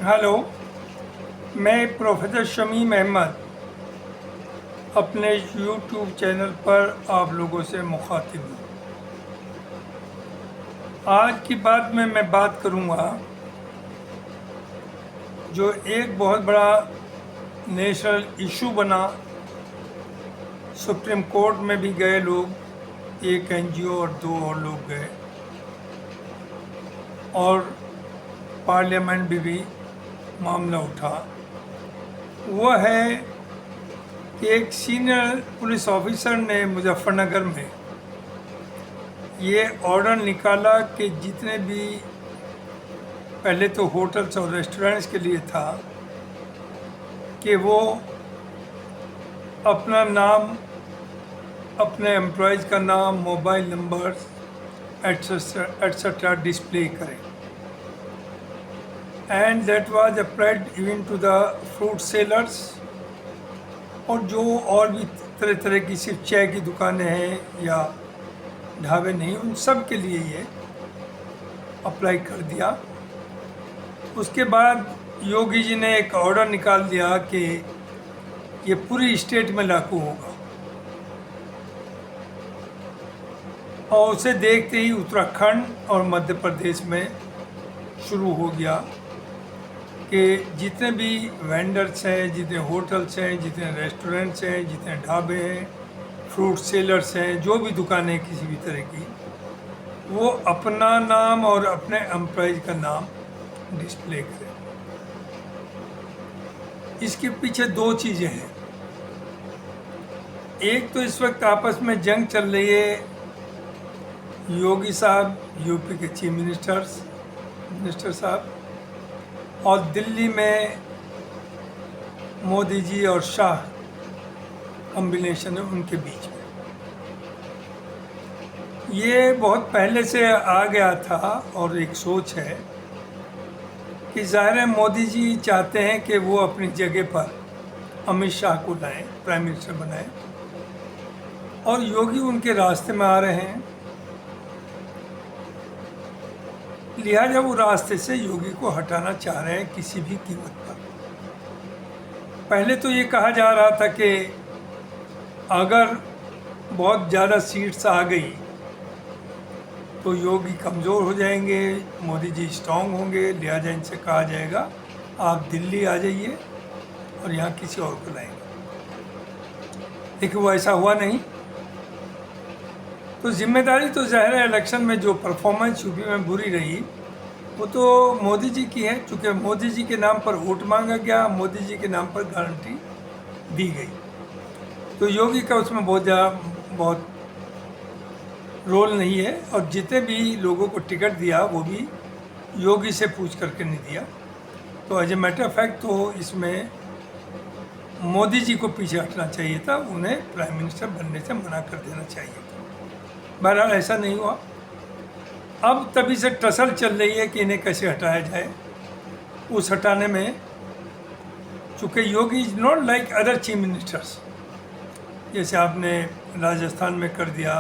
Hello, मैं professor Shamim Ahmad अपने YouTube channel पर आप लोगों से मुखातिब हूँ। आज की बात में मैं बात करूँगा जो एक बहुत बड़ा नेशनल इशू बना। सुप्रीम कोर्ट में भी गए लोग, एक एनजीओ और दो और लोग गए, और पार्लियामेंट में भी मामला उठा। वह है कि एक सीनियर पुलिस ऑफिसर ने मुजफ्फरनगर में ये ऑर्डर निकाला कि जितने भी, पहले तो होटल्स और रेस्टोरेंट्स के लिए था कि वो अपना नाम, अपने एम्प्लॉयज़ का नाम, मोबाइल नंबर्स एट्सेट्रा डिस्प्ले करें। And that was applied even to the fruit sellers, और जो और भी तरह तरह की सिर्फ चाय की दुकानें हैं या ढाबे नहीं, उन सब के लिए ये अप्लाई कर दिया। उसके बाद योगी जी ने एक ऑर्डर निकाल दिया कि ये पूरी स्टेट में लागू होगा, और उसे देखते ही उत्तराखंड और मध्य प्रदेश में शुरू हो गया कि जितने भी वेंडर्स हैं, जितने होटल्स हैं, जितने रेस्टोरेंट्स हैं, जितने ढाबे हैं, फ्रूट सेलर्स हैं, जो भी दुकानें हैं किसी भी तरह की, वो अपना नाम और अपने एम्प्लॉयज़ का नाम डिस्प्ले करें। इसके पीछे दो चीज़ें हैं। एक तो इस वक्त आपस में जंग चल रही है, योगी साहब यूपी के चीफ मिनिस्टर साहब, और दिल्ली में मोदी जी और शाह कॉम्बिनेशन है उनके बीच में। ये बहुत पहले से आ गया था, और एक सोच है कि ज़ाहिर है मोदी जी चाहते हैं कि वो अपनी जगह पर अमित शाह को लाएं, प्राइम मिनिस्टर बनाएं, और योगी उनके रास्ते में आ रहे हैं, लिहाजा वो रास्ते से योगी को हटाना चाह रहे हैं किसी भी कीमत पर। पहले तो ये कहा जा रहा था कि अगर बहुत ज़्यादा सीट्स आ गई तो योगी कमज़ोर हो जाएंगे, मोदी जी स्ट्रॉन्ग होंगे, लिहाजा इनसे कहा जाएगा आप दिल्ली आ जाइए और यहाँ किसी और को लाएंगे। लेकिन वो ऐसा हुआ नहीं। तो जिम्मेदारी तो ज़ाहिर है इलेक्शन में जो परफॉर्मेंस यूपी में बुरी रही वो तो मोदी जी की है, चूँकि मोदी जी के नाम पर वोट मांगा गया, मोदी जी के नाम पर गारंटी दी गई, तो योगी का उसमें बहुत रोल नहीं है। और जितने भी लोगों को टिकट दिया वो भी योगी से पूछ करके नहीं दिया। तो as a matter of fact तो इसमें मोदी जी को पीछे हटना चाहिए था, उन्हें प्राइम मिनिस्टर बनने से मना कर देना चाहिए था। बहरहाल ऐसा नहीं हुआ। अब तभी से टसल चल रही है कि इन्हें कैसे हटाया जाए। उस हटाने में चूँकि Yogi is not like other chief ministers, जैसे आपने राजस्थान में कर दिया,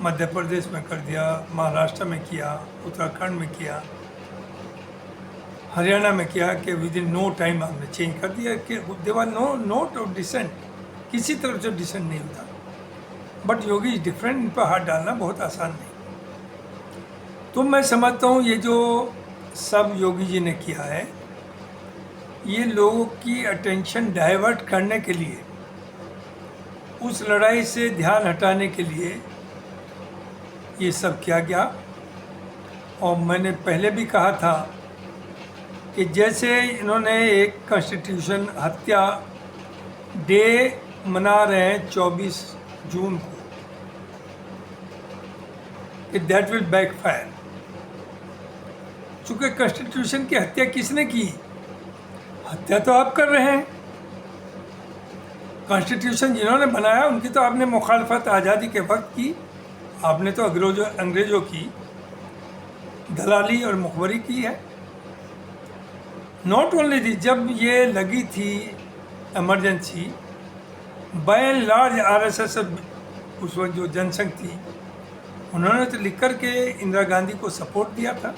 मध्य प्रदेश में कर दिया, महाराष्ट्र में किया, उत्तराखंड में किया, हरियाणा में किया, कि विद इन नो टाइम आपने चेंज कर दिया कि देवर नो नोट ऑफ डिसेंट, किसी तरफ से डिसेंट नहीं होता। बट योगी इज डिफरेंट, इन पर हाथ डालना बहुत आसान नहीं। तो मैं समझता हूँ ये जो सब योगी जी ने किया है, ये लोगों की अटेंशन डाइवर्ट करने के लिए, उस लड़ाई से ध्यान हटाने के लिए ये सब किया गया। और मैंने पहले भी कहा था कि जैसे इन्होंने एक कॉन्स्टिट्यूशन हत्या डे मना रहे हैं 24 जून को, कि दैट विल बैकफायर। चूँकि कॉन्स्टिट्यूशन की हत्या किसने की? हत्या तो आप कर रहे हैं। कॉन्स्टिट्यूशन जिन्होंने बनाया उनकी तो आपने मुखालफत आज़ादी के वक्त की, आपने तो अंग्रेज़ों की दलाली और मुखबरी की है। नॉट ओनली दिस, जब ये लगी थी emergency, by and large RSS उस वक्त जो जनसंघ थी, उन्होंने तो लिख कर के इंदिरा गांधी को सपोर्ट दिया था।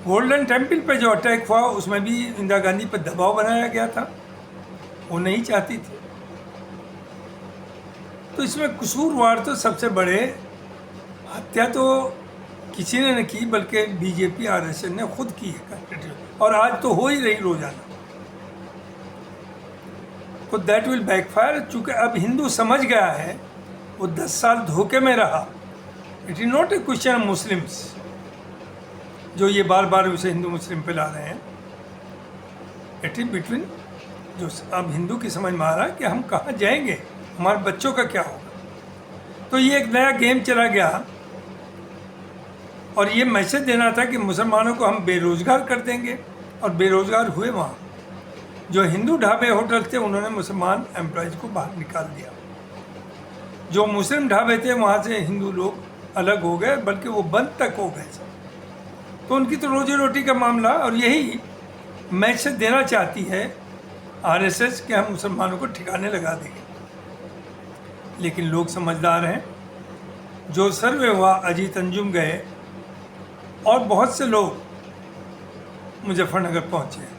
गोल्डन टेम्पल पे जो अटैक हुआ उसमें भी इंदिरा गांधी पर दबाव बनाया गया था, वो नहीं चाहती थी। तो इसमें कसूरवार तो सबसे बड़े, हत्या तो किसी ने नहीं की बल्कि बीजेपी आरएसएस ने खुद की है, और आज तो हो ही रही रोजाना। तो दैट विल बैकफायर। चूँकि अब हिंदू समझ गया है, वो 10 साल धोखे में रहा। It is not a question of Muslims जो ये बार बार उसे हिंदू मुस्लिम पे ला रहे हैं। इट इज बिटवीन, जो अब हिंदू की समझ में आ रहा है कि हम कहाँ जाएंगे, हमारे बच्चों का क्या होगा। तो ये एक नया गेम चला गया, और ये मैसेज देना था कि मुसलमानों को हम बेरोज़गार कर देंगे, और बेरोज़गार हुए वहाँ। जो हिंदू ढाबे होटल थे उन्होंने मुसलमान एम्प्लॉयज़ को बाहर निकाल दिया। जो मुस्लिम ढाबे थे वहाँ से हिंदू लोग अलग हो गए, बल्कि वो बंद तक हो गए। तो उनकी तो रोजी रोटी का मामला, और यही मैसेज देना चाहती है आरएसएस कि हम मुसलमानों को ठिकाने लगा देंगे। लेकिन लोग समझदार हैं। जो सर्वे हुआ, अजीत अंजुम गए और बहुत से लोग मुजफ्फरनगर पहुँचे।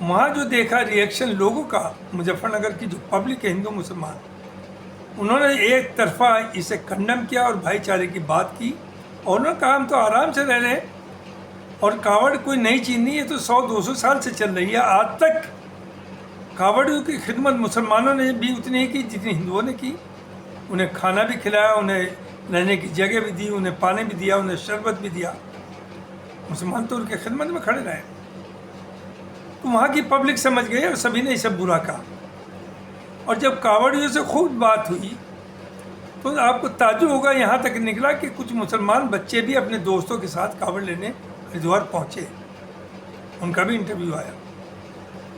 वहाँ जो देखा रिएक्शन लोगों का, मुजफ्फरनगर की जो पब्लिक है हिंदू मुसलमान, उन्होंने एक तरफा इसे कंडम किया और भाईचारे की बात की, और उन्होंने कहा हम तो आराम से रह रहे हैं, और कावड़ कोई नई चीज़ नहीं है, तो 100-200 साल से चल रही है। आज तक कावड़ियों की खिदमत मुसलमानों ने भी उतनी ही की जितनी हिंदुओं ने की। उन्हें खाना भी खिलाया, उन्हें रहने की जगह भी दी, उन्हें पानी भी दिया, उन्हें शरबत भी दिया। मुसलमान तो उनके खिदमत में खड़े रहे। तो वहाँ की पब्लिक समझ गई और सभी ने इसे बुरा कहा। और जब कावड़ियों से खूब बात हुई तो आपको ताज्जुब होगा, यहाँ तक निकला कि कुछ मुसलमान बच्चे भी अपने दोस्तों के साथ कावड़ लेने हरिद्वार पहुँचे। उनका भी इंटरव्यू आया,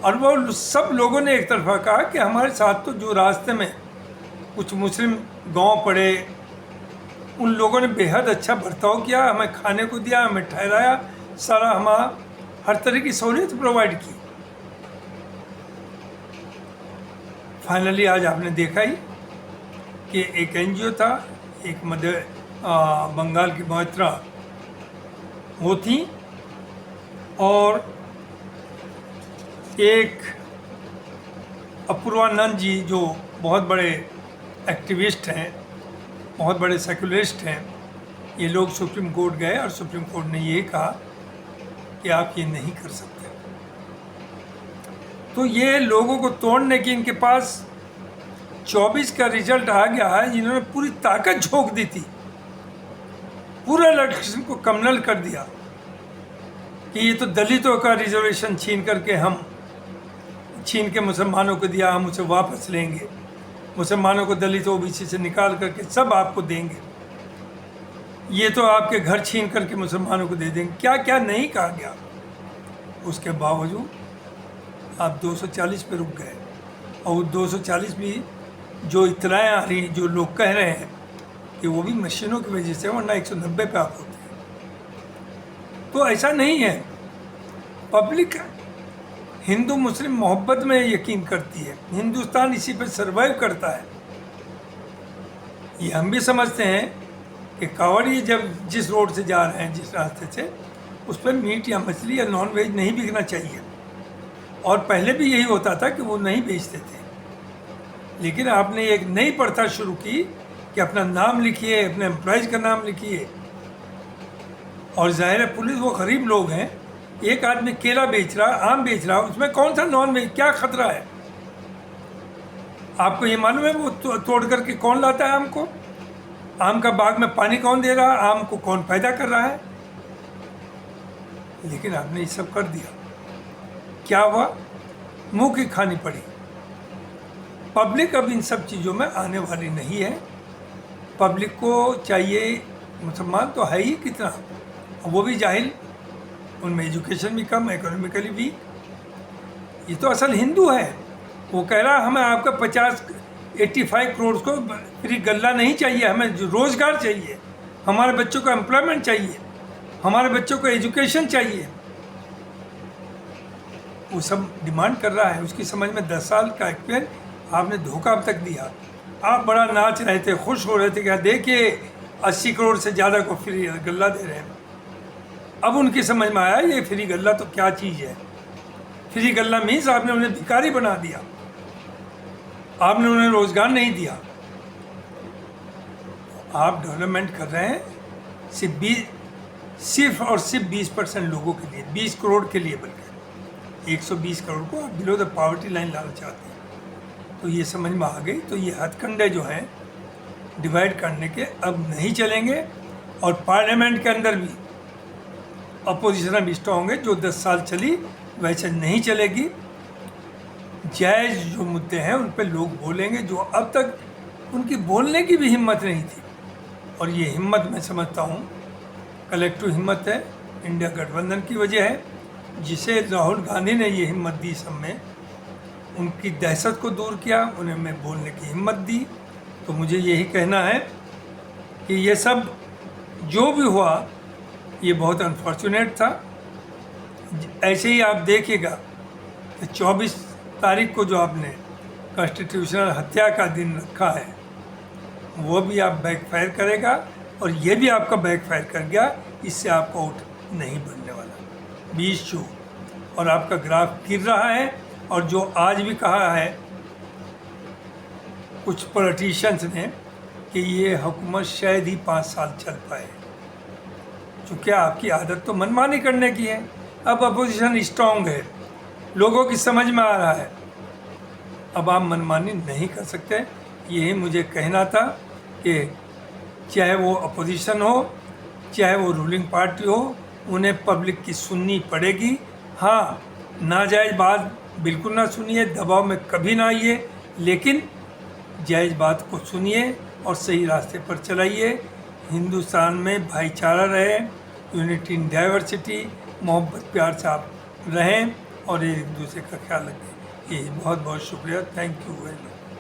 और वो सब लोगों ने एक तरफा कहा कि हमारे साथ तो जो रास्ते में कुछ मुस्लिम गांव पड़े, उन लोगों ने बेहद अच्छा बर्ताव किया, हमें खाने को दिया, हमें ठहराया, सारा हमारा हर तरह की सहूलियत प्रोवाइड की। फाइनली आज आपने देखा ही कि एक एनजीओ था, एक मध्य बंगाल की मोहतरा वो थी, और एक अपूर्वानंद जी जो बहुत बड़े एक्टिविस्ट हैं, बहुत बड़े सेकुलरिस्ट हैं। ये लोग सुप्रीम कोर्ट गए और सुप्रीम कोर्ट ने ये कहा कि आप ये नहीं कर सकते। तो ये लोगों को तोड़ने की इनके पास 24 का रिजल्ट आ गया है, जिन्होंने पूरी ताकत झोंक दी थी, पूरे इलेक्शन को कमनल कर दिया कि ये तो दलितों का रिजर्वेशन छीन के मुसलमानों को दिया, हम उसे वापस लेंगे, मुसलमानों को दलित ओबीसी से निकाल करके सब आपको देंगे, ये तो आपके घर छीन करके मुसलमानों को दे देंगे। क्या क्या नहीं कहा गया। उसके बावजूद आप 240 पे रुक गए, और 240 भी जो इतलाएँ आ रही, जो लोग कह रहे हैं कि वो भी मशीनों की वजह से, वरना 190 पे आप होते हैं। तो ऐसा नहीं है। पब्लिक हिंदू मुस्लिम मोहब्बत में यकीन करती है, हिंदुस्तान इसी पर सर्वाइव करता है। ये हम भी समझते हैं कि कांवड़िए जब जिस रोड से जा रहे हैं, जिस रास्ते से, उस पर मीट या मछली या नॉन वेज नहीं बिकना चाहिए। और पहले भी यही होता था कि वो नहीं बेचते थे। लेकिन आपने एक नई प्रथा शुरू की कि अपना नाम लिखिए, अपने एम्प्लॉयज़ का नाम लिखिए। और ज़ाहिर है पुलिस वो गरीब लोग हैं, एक आदमी केला बेच रहा, आम बेच रहा, उसमें कौन सा नॉन वेज, क्या खतरा है? आपको ये मालूम है वो तोड़ करके कौन लाता है आम को? आम का बाग में पानी कौन दे रहा है? आम को कौन पैदा कर रहा है? लेकिन आपने ये सब कर दिया। क्या हुआ? मुंह की खानी पड़ी। पब्लिक अब इन सब चीज़ों में आने वाली नहीं है। पब्लिक को चाहिए, मुसलमान तो है ही कितना, वो भी जाहिल, उनमें एजुकेशन भी कम, इकोनॉमिकली वीक। ये तो असल हिंदू है। वो कह रहा हमें आपका 85 करोड़ को फ्री गल्ला नहीं चाहिए, हमें रोज़गार चाहिए, हमारे बच्चों को एम्प्लॉयमेंट चाहिए, हमारे बच्चों को एजुकेशन चाहिए। वो सब डिमांड कर रहा है। उसकी समझ में 10 साल का एक्सपीरियंस, आपने धोखा अब तक दिया। आप बड़ा नाच रहे थे, खुश हो रहे थे कि देखिए 80 करोड़ से ज़्यादा को फ्री गल्ला दे रहे हैं। अब उनकी समझ में आया ये फ्री गल्ला तो क्या चीज़ है। फ्री गल्ला मीन्स आपने उन्हें भिखारी बना दिया, आपने उन्हें रोजगार नहीं दिया। आप डेवलपमेंट कर रहे हैं सिर्फ और सिर्फ 20% लोगों के लिए, 20 करोड़ के लिए, बल्कि 120 करोड़ को आप बिलो द पॉवर्टी लाइन लाना चाहते हैं। तो ये समझ में आ गई। तो ये हथकंडे जो हैं डिवाइड करने के अब नहीं चलेंगे, और पार्लियामेंट के अंदर भी अपोजिशन अब स्ट्रॉन्ग होंगे। जो 10 साल चली वैसे नहीं चलेगी। जायज़ जो मुद्दे हैं उन पर लोग बोलेंगे, जो अब तक उनकी बोलने की भी हिम्मत नहीं थी। और ये हिम्मत मैं समझता हूँ कलेक्टिव हिम्मत है, इंडिया गठबंधन की वजह है, जिसे राहुल गांधी ने ये हिम्मत दी, सब में उनकी दहशत को दूर किया, उन्हें मैं बोलने की हिम्मत दी। तो मुझे यही कहना है कि ये सब जो भी हुआ ये बहुत अनफॉर्चुनेट था। ऐसे ही आप देखिएगा कि 24 तारीख को जो आपने कॉन्स्टिट्यूशनल हत्या का दिन रखा है वो भी आप बैकफायर करेगा, और ये भी आपका बैकफायर कर गया। इससे आपका वोट नहीं बनने वाला 20 जून, और आपका ग्राफ गिर रहा है। और जो आज भी कहा है कुछ पॉलिटिशियंस ने कि ये हुकूमत शायद ही 5 साल चल पाए, चूँकि आपकी आदत तो मनमानी करने की है। अब अपोजिशन स्ट्रॉन्ग है, लोगों की समझ में आ रहा है, अब आप मनमानी नहीं कर सकते। यही मुझे कहना था कि चाहे वो अपोजिशन हो चाहे वो रूलिंग पार्टी हो, उन्हें पब्लिक की सुननी पड़ेगी। हाँ, नाजायज़ बात बिल्कुल ना सुनिए, दबाव में कभी ना आइए, लेकिन जायज़ बात को सुनिए और सही रास्ते पर चलाइए। हिंदुस्तान में भाईचारा रहे, यूनिटी इन डाइवर्सिटी, मोहब्बत प्यार से आप रहें और एक दूसरे का ख्याल रखें। यही बहुत बहुत शुक्रिया। Thank you very much.